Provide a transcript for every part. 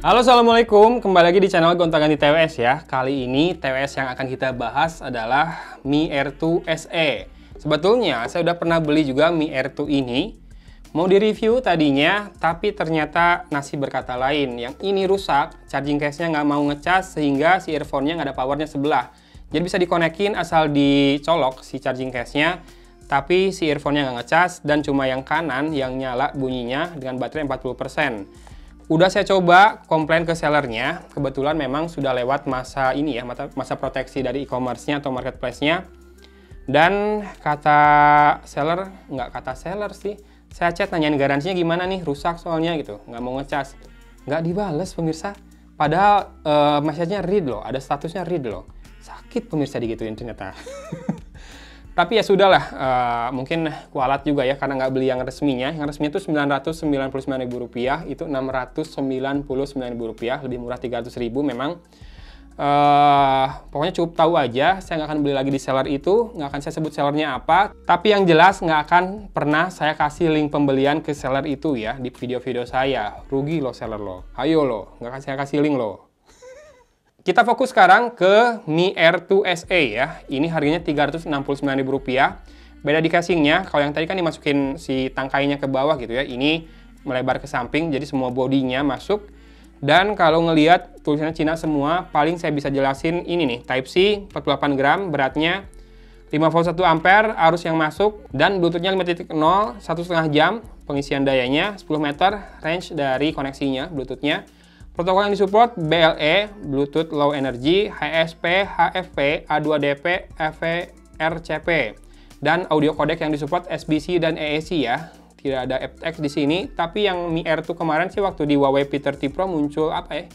Halo, assalamualaikum. Kembali lagi di channel Gonta-Ganti TWS ya. Kali ini TWS yang akan kita bahas adalah Mi Air2 SE. Sebetulnya saya udah pernah beli juga Mi Air2 ini. Mau di-review tadinya, tapi ternyata nasib berkata lain. Yang ini rusak, charging case-nya nggak mau ngecas sehingga si earphone-nya nggak ada powernya sebelah. Jadi bisa dikonekin asal dicolok si charging case-nya, tapi si earphone-nya nggak ngecas dan cuma yang kanan yang nyala bunyinya dengan baterai 40%. Udah saya coba komplain ke sellernya, kebetulan memang sudah lewat masa ini ya, masa proteksi dari e-commerce-nya atau marketplace-nya. Dan kata seller, nggak kata seller sih, saya chat nanyain garansinya gimana nih, rusak soalnya gitu, nggak mau ngecas. Nggak dibales pemirsa, padahal message-nya read loh, ada statusnya read loh. Sakit pemirsa digituin ternyata. Tapi ya sudahlah, mungkin kualat juga ya karena nggak beli yang resminya. Yang resminya itu Rp999.000, itu Rp699.000, lebih murah Rp300.000 memang. Pokoknya cukup tahu aja, saya nggak akan beli lagi di seller itu, nggak akan saya sebut sellernya apa. Tapi yang jelas nggak akan pernah saya kasih link pembelian ke seller itu ya di video-video saya. Rugi loh seller loh, ayo loh, nggak akan saya kasih link loh. Kita fokus sekarang ke Mi Air2 SE ya. Ini harganya Rp369.000. Beda di casingnya, kalau yang tadi kan dimasukin si tangkainya ke bawah gitu ya. Ini melebar ke samping, jadi semua bodinya masuk. Dan kalau ngelihat tulisannya Cina semua, paling saya bisa jelasin ini nih. Type-C, 48 gram, beratnya 5 volt 1 ampere, arus yang masuk. Dan Bluetooth-nya 5.0, 1,5 jam. Pengisian dayanya 10 meter, range dari koneksinya, Bluetooth-nya. Protokol yang disupport BLE, Bluetooth Low Energy, HSP, HFP, A2DP, RCP. Dan audio codec yang disupport SBC dan AAC ya. Tidak ada aptX di sini, tapi yang Mi Air 2 kemarin sih waktu di Huawei P30 Pro muncul apa ya?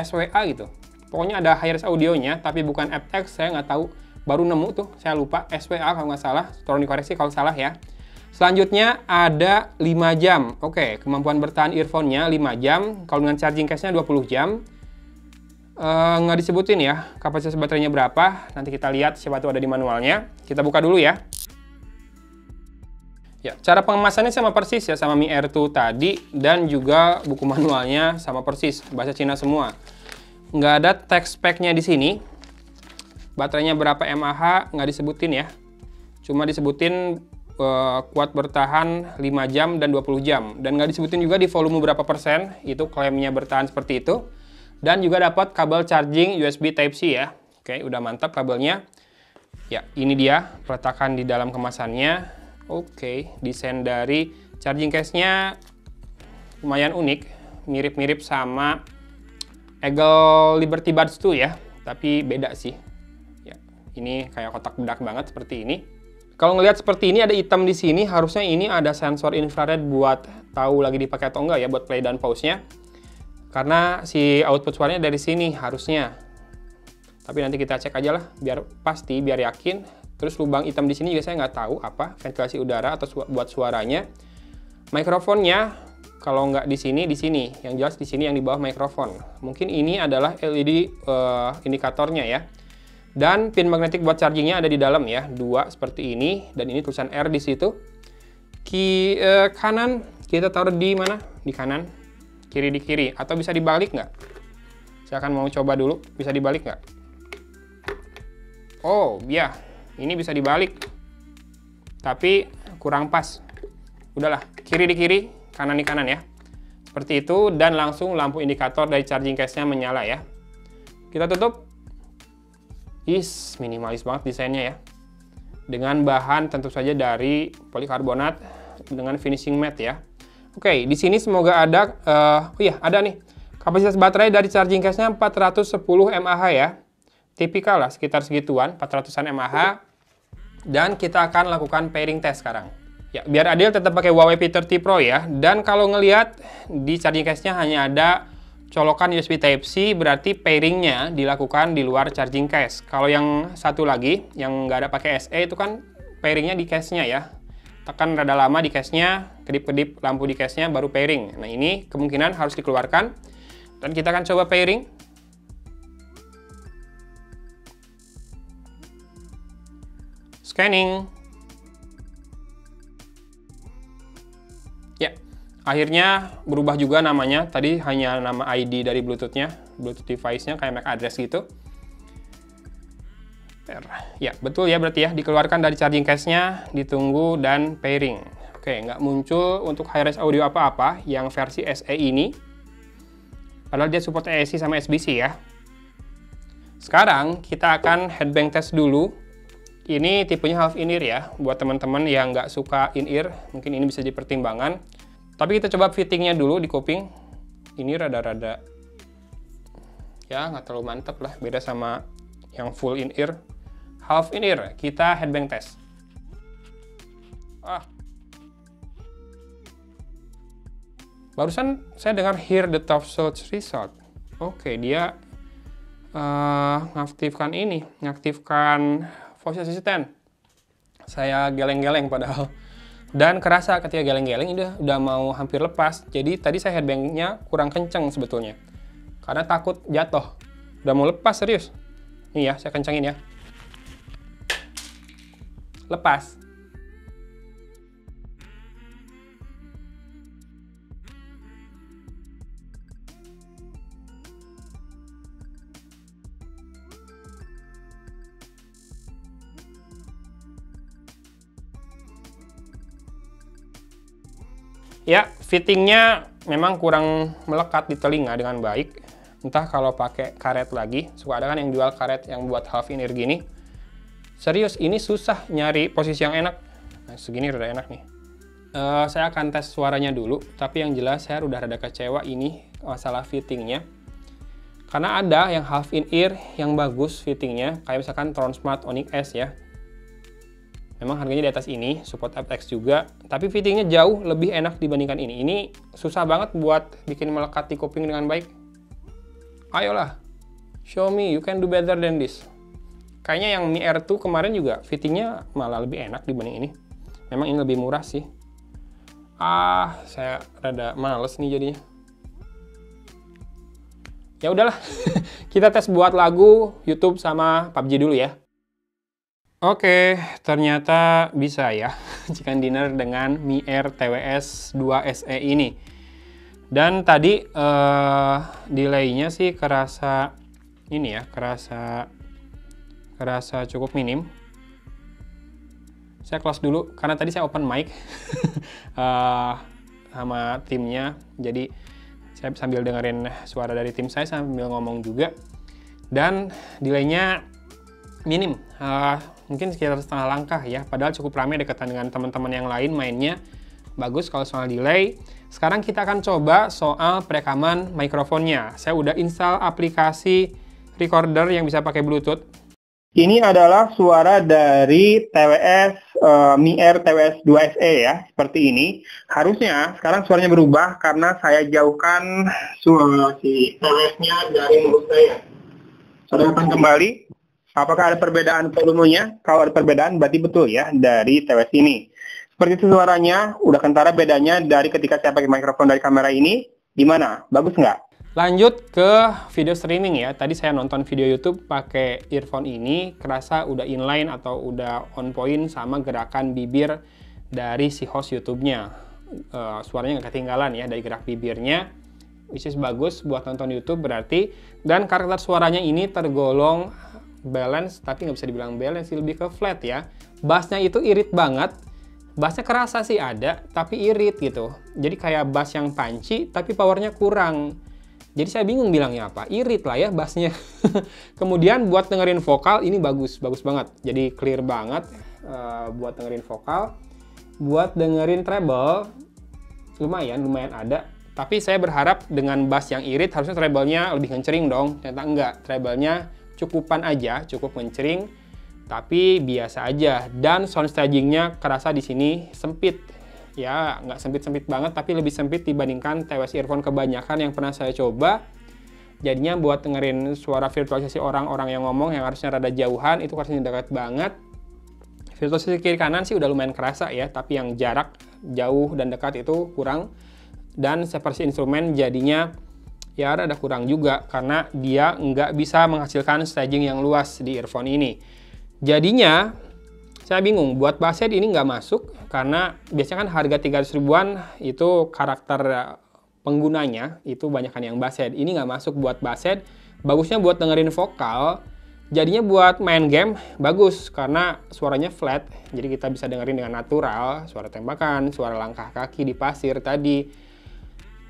SWA gitu. Pokoknya ada high-res audionya, tapi bukan aptX, saya nggak tahu. Baru nemu tuh, saya lupa. SWA kalau nggak salah, tolong dikoreksi kalau salah ya. Selanjutnya ada 5 jam. Oke, kemampuan bertahan earphone-nya 5 jam. Kalau dengan charging case-nya 20 jam. Nggak disebutin ya kapasitas baterainya berapa. Nanti kita lihat, siapa tahu ada di manualnya. Kita buka dulu ya. Ya, cara pengemasannya sama persis ya sama Mi Air 2 tadi. Dan juga buku manualnya sama persis. Bahasa Cina semua. Nggak ada text spec-nya di sini. Baterainya berapa mAh nggak disebutin ya. Cuma disebutin kuat bertahan 5 jam dan 20 jam. Dan nggak disebutin juga di volume berapa persen, itu klaimnya bertahan seperti itu. Dan juga dapat kabel charging USB Type-C ya. Oke, udah mantap kabelnya. Ya, ini dia peletakan di dalam kemasannya. Oke, desain dari charging case-nya lumayan unik. Mirip-mirip sama Eagle Liberty Buds 2 ya. Tapi beda sih. Ya, ini kayak kotak bedak banget seperti ini. Kalau ngelihat seperti ini ada hitam di sini, harusnya ini ada sensor infrared buat tahu lagi dipakai atau enggak ya, buat play dan pause-nya. Karena si output suaranya dari sini harusnya. Tapi nanti kita cek aja lah, biar pasti, biar yakin. Terus lubang hitam di sini juga saya nggak tahu apa, ventilasi udara atau buat suaranya. Mikrofonnya, kalau nggak di sini, di sini. Yang jelas di sini yang di bawah mikrofon. Mungkin ini adalah LED indikatornya ya. Dan pin magnetik buat chargingnya ada di dalam ya, 2 seperti ini, dan ini tulisan R di situ. Kanan kita taruh di mana? Di kanan, kiri di kiri, atau bisa dibalik nggak? Saya akan mau coba dulu, bisa dibalik nggak? Oh ya, ini bisa dibalik, tapi kurang pas. Udahlah, kiri di kiri, kanan di kanan ya. Seperti itu, dan langsung lampu indikator dari charging case-nya menyala ya. Kita tutup. Minimalis banget desainnya ya. Dengan bahan tentu saja dari polikarbonat dengan finishing matte ya. Oke, di sini semoga ada oh iya, ada nih. Kapasitas baterai dari charging case-nya 410 mAh ya. Tipikal lah sekitar segituan, 400-an mAh. Dan kita akan lakukan pairing test sekarang. Ya, biar adil tetap pakai Huawei P30 Pro ya. Dan kalau ngelihat di charging case-nya hanya ada colokan USB Type-C, berarti pairingnya dilakukan di luar charging case. Kalau yang satu lagi, yang nggak ada pakai SE, itu kan pairingnya di case-nya ya. Tekan rada lama di case-nya, kedip-kedip lampu di case-nya, baru pairing. Nah, ini kemungkinan harus dikeluarkan. Dan kita akan coba pairing. Scanning. Ya, Akhirnya berubah juga namanya, tadi hanya nama ID dari Bluetooth-nya, Bluetooth device-nya kayak MAC address gitu. Ya, betul ya berarti ya, dikeluarkan dari charging case-nya, ditunggu dan pairing. Oke, nggak muncul untuk high-res audio apa-apa yang versi SE ini. Padahal dia support AAC sama SBC ya. Sekarang kita akan headbang test dulu. Ini tipenya half in-ear ya, buat teman-teman yang nggak suka in-ear, mungkin ini bisa jadi pertimbangan. Tapi kita coba fittingnya dulu di kuping. Ini rada-rada, ya nggak terlalu mantap lah, beda sama yang full in-ear. Half in-ear, kita headbang test. Barusan saya dengar hear the top search result. Oke, dia ngaktifkan voice assistant. Saya geleng-geleng padahal. Dan kerasa ketika geleng-geleng udah mau hampir lepas. Jadi tadi saya headbangnya kurang kenceng sebetulnya. Karena takut jatuh. Udah mau lepas serius. Nih ya, saya kencengin ya. Lepas. Ya, fittingnya memang kurang melekat di telinga dengan baik. Entah kalau pakai karet lagi, suka ada kan yang jual karet yang buat half in-ear gini. Serius, ini susah nyari posisi yang enak. Nah, segini udah enak nih. Saya akan tes suaranya dulu, tapi yang jelas saya udah rada kecewa ini masalah fittingnya. Karena ada yang half in-ear yang bagus fittingnya, kayak misalkan Tronsmart Onyx S ya. Memang harganya di atas ini, support aptX juga, tapi fittingnya jauh lebih enak dibandingkan ini. Ini susah banget buat bikin melekat di kuping dengan baik. Ayolah, show me you can do better than this. Kayaknya yang Mi Air 2 kemarin juga fittingnya malah lebih enak dibanding ini. Memang ini lebih murah sih. Saya rada males nih jadinya. Ya udahlah, kita tes buat lagu YouTube sama PUBG dulu ya. Oke, ternyata bisa ya chicken dinner dengan Mi Air TWS 2 SE ini. Dan tadi delay-nya sih kerasa ini ya, kerasa cukup minim. Saya close dulu karena tadi saya open mic sama timnya. Jadi saya sambil dengerin suara dari tim saya sambil ngomong juga. Dan delay-nya minim. Mungkin sekitar setengah langkah ya, padahal cukup ramai dekatan dengan teman-teman yang lain mainnya. Bagus kalau soal delay. Sekarang kita akan coba soal perekaman mikrofonnya. Saya udah install aplikasi recorder yang bisa pakai Bluetooth. Ini adalah suara dari TWS Mi Air TWS 2 SE ya, seperti ini. Harusnya sekarang suaranya berubah karena saya jauhkan suara si TWS-nya dari mulut saya. Saya akan kembali. Apakah ada perbedaan volumenya? Kalau ada perbedaan berarti betul ya dari TWS ini. Seperti itu suaranya, udah kentara bedanya dari ketika saya pakai mikrofon dari kamera ini. Gimana? Bagus nggak? Lanjut ke video streaming ya. Tadi saya nonton video YouTube pakai earphone ini, kerasa udah inline atau udah on point sama gerakan bibir dari si host YouTube-nya. Suaranya nggak ketinggalan ya dari gerak bibirnya. Which is bagus buat nonton YouTube berarti. Dan karakter suaranya ini tergolong balance, tapi nggak bisa dibilang balance, lebih ke flat ya. Bassnya itu irit banget. Bassnya kerasa sih ada, tapi irit gitu. Jadi kayak bass yang punchy, tapi powernya kurang. Jadi saya bingung bilangnya apa. Irit lah ya bassnya. Kemudian buat dengerin vokal, ini bagus banget. Jadi clear banget buat dengerin vokal. Buat dengerin treble, lumayan ada. Tapi saya berharap dengan bass yang irit, harusnya treble-nya lebih ngecering dong. Ternyata enggak, treble-nya cukupan aja, cukup mencering, tapi biasa aja. Dan sound stagingnya kerasa di sini sempit. Ya, nggak sempit-sempit banget, tapi lebih sempit dibandingkan TWS earphone kebanyakan yang pernah saya coba. Jadinya buat dengerin suara virtualisasi orang-orang yang ngomong yang harusnya rada jauhan, itu harusnya dekat banget. Virtualisasi kiri kanan sih udah lumayan kerasa ya, tapi yang jarak jauh dan dekat itu kurang. Dan seperti instrumen jadinya ya ada kurang juga karena dia nggak bisa menghasilkan staging yang luas di earphone ini. Jadinya saya bingung, buat basshead ini nggak masuk, karena biasanya kan harga 300 ribuan itu karakter penggunanya itu banyakkan yang bass head. Ini nggak masuk buat bass head, bagusnya buat dengerin vokal. Jadinya buat main game bagus karena suaranya flat, jadi kita bisa dengerin dengan natural, suara tembakan, suara langkah kaki di pasir tadi.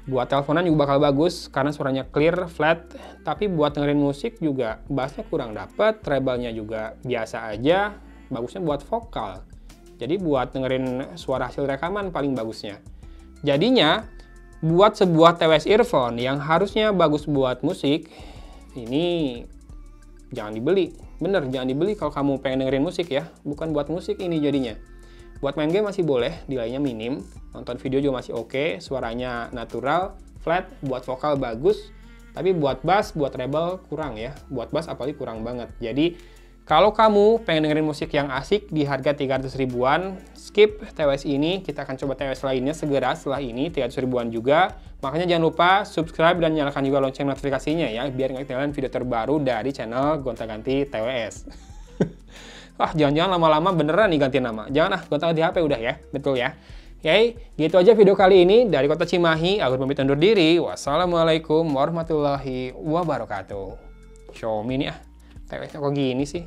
Buat teleponan juga bakal bagus karena suaranya clear, flat, tapi buat dengerin musik juga bassnya kurang dapet, treble-nya juga biasa aja, bagusnya buat vokal. Jadi buat dengerin suara hasil rekaman paling bagusnya. Jadinya buat sebuah TWS earphone yang harusnya bagus buat musik, ini jangan dibeli. Bener, jangan dibeli kalau kamu pengen dengerin musik ya. Bukan buat musik ini jadinya. Buat main game masih boleh, delay-nya minim. Nonton video juga masih oke, suaranya natural, flat, buat vokal bagus. Tapi buat bass, buat treble kurang ya. Buat bass apalagi kurang banget. Jadi kalau kamu pengen dengerin musik yang asik di harga 300 ribuan, skip TWS ini. Kita akan coba TWS lainnya segera setelah ini, 300 ribuan juga. Makanya jangan lupa subscribe dan nyalakan juga lonceng notifikasinya ya, biar nggak ketinggalan video terbaru dari channel Gonta-Ganti TWS. Wah, jangan-jangan lama-lama beneran nih ganti nama. Jangan gonta-ganti HP udah ya, betul ya. Oke, gitu aja video kali ini dari Kota Cimahi. Aku pamit undur diri. Wassalamualaikum warahmatullahi wabarakatuh. Xiaomi nih TWS-nya kok gini sih?